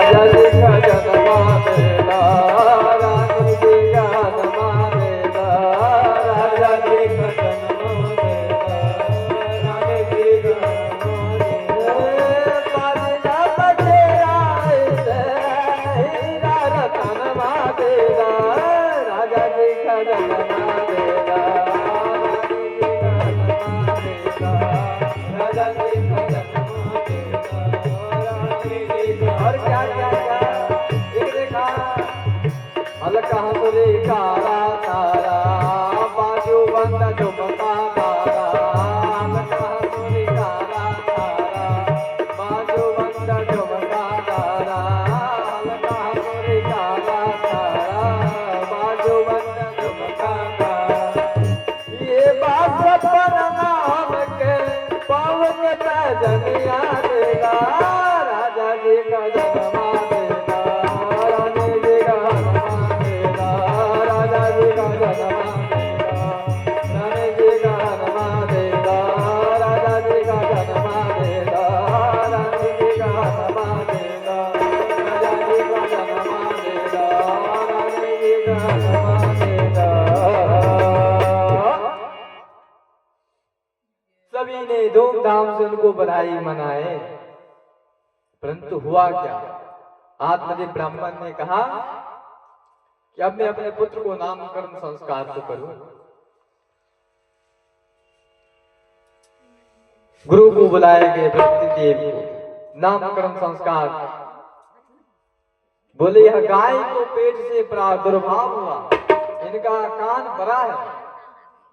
राजा जी का जन्मा देगा, रानी जी का जन्मा देगा, राजा जी का जन्मा देगा, रानी जी का बाजा बजेगा ऐसे हीरा रतन देगा, राजा जी का जन्मा देगा, राजा जी का जन्मा देगा, और क्या क्या क्या एक देखा हल्का हंसुरी कारा तारा बाजू बंद झुमका तारा, हल्का हंसुरी कारा तारा बाजू बंद झुमका तारा, हल्का हंसुरी कारा तारा बाजू बंद झुमका तारा, ये बात पर नाम के पावन जनिया देगा, राजा जी का जन्मा देगा, रानी जी का जन्मा देगा, राजा जी का जन्मा देगा, रानी जी का जन्मा देगा, राजा जी का जन्मा देगा, रानी जी का जन्मा देगा, राजा जी का जन्मा देगा, रानी जी का जन्मा देगा। सभी ने धूमधाम से उनको बधाई मनाए, परंतु हुआ क्या? आत्मदेव ब्राह्मण ने कहा कि अब मैं अपने पुत्र को नामकरण संस्कार तो करूं। गुरु को बुलाए गए वृत्तिदेव को, नामकरण संस्कार। बोले यह गाय को पेट से प्रादुर्भाव हुआ, इनका कान बड़ा है,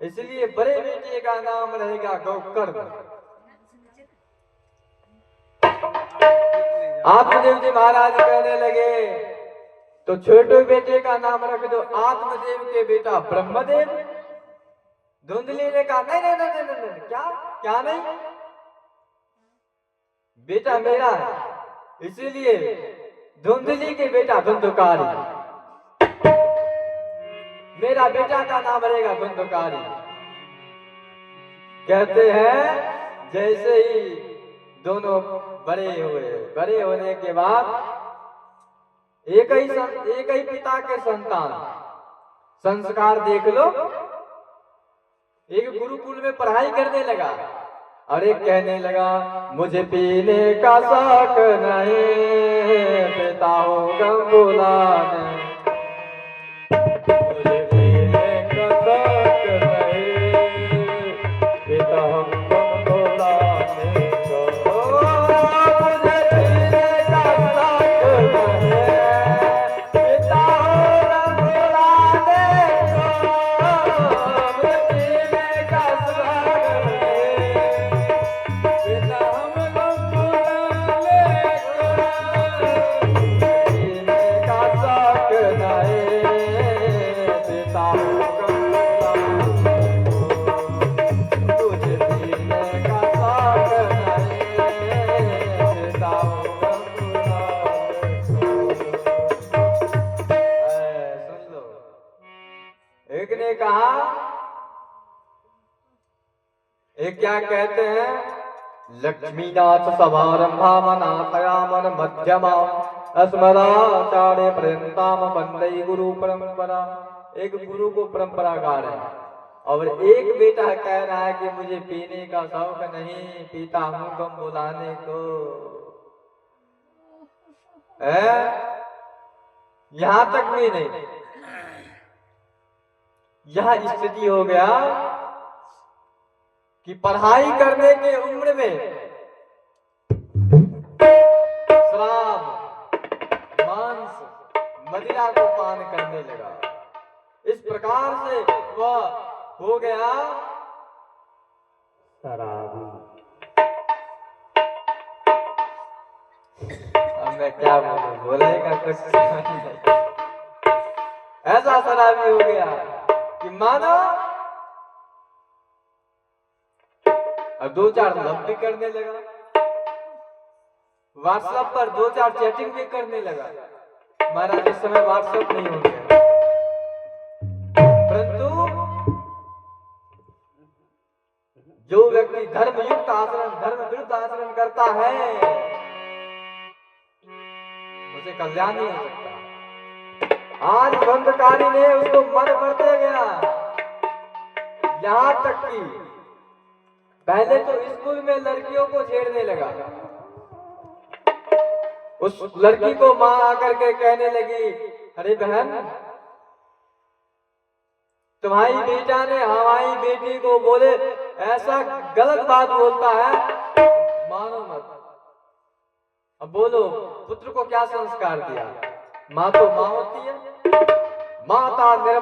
इसलिए बड़े बेटे का नाम रहेगा गौकर्ण। आत्मदेव जी महाराज कहने लगे तो छोटे बेटे का नाम रख दो आत्मदेव के बेटा ब्रह्मदेव। धुंधली ने कहा नहीं नहीं नहीं नहीं नहीं, क्या क्या नहीं, बेटा मेरा है, इसीलिए धुंधली के बेटा धुंधकारी, मेरा बेटा का नाम रहेगा धुंधकारी। कहते हैं जैसे ही दोनों बड़े हुए, बड़े होने के बाद एक ही पिता के संतान, संस्कार देख लो। एक गुरुकुल में पढ़ाई करने लगा और एक कहने लगा मुझे पीने का शौक नहीं, पिता हो गंगुलाने, मुझे पीने का शौक नहीं, पिता हो गंगुलाने को, मुझे पीने का शौक नहीं, पिता हो गंगुलाने को, मुझे पीने का शौक नहीं, पिता हम गंगुलाने को, पीने का शौक नहीं, पिता हो गंगुलाने को, तुझे पीने का शौक नहीं, पिता हो गंगुलाने को। सुन लो, एक ने कहा, एक क्या कहते हैं, लक्ष्मीनाथ समारंभामनाथयामन मध्यमा अस्मदाचार्य पर्यंताम वंदे गुरु परंपरा। एक गुरु को परंपरा गा रहे हैं और एक बेटा कह रहा है कि मुझे पीने का शौक नहीं, पीता हूं गम बुलाने को। यहां तक भी नहीं, यह स्थिति हो गया कि पढ़ाई करने के उम्र में शराब, मांस, मदिरा को पान करने लगा। इस प्रकार से वह हो गया शराबी। अब मैं क्या बोलूं, बोलेगा कुछ समझ नहीं। ऐसा शराबी हो गया कि मानो और 2-4 लव भी करने लगा, व्हाट्सएप पर 2-4 चैटिंग भी करने लगा। महाराज इस समय व्हाट्सएप नहीं हो गया, परंतु जो व्यक्ति धर्मयुक्त आचरण, धर्म विरुद्ध आचरण करता है उसे कल्याण नहीं हो सकता। आज बंधकारी ने उसको मन करते गया, यहां तक कि पहले तो स्कूल में लड़कियों को छेड़ने लगा। उस लड़की को मां आकर के कहने लगी, अरे बहन, तुम्हारी बेटा ने हमारी बेटी को बोले ऐसा गलत बात बोलता है, मानो मत। अब बोलो, पुत्र को क्या संस्कार दिया? मां तो मां होती है, माता निर्मा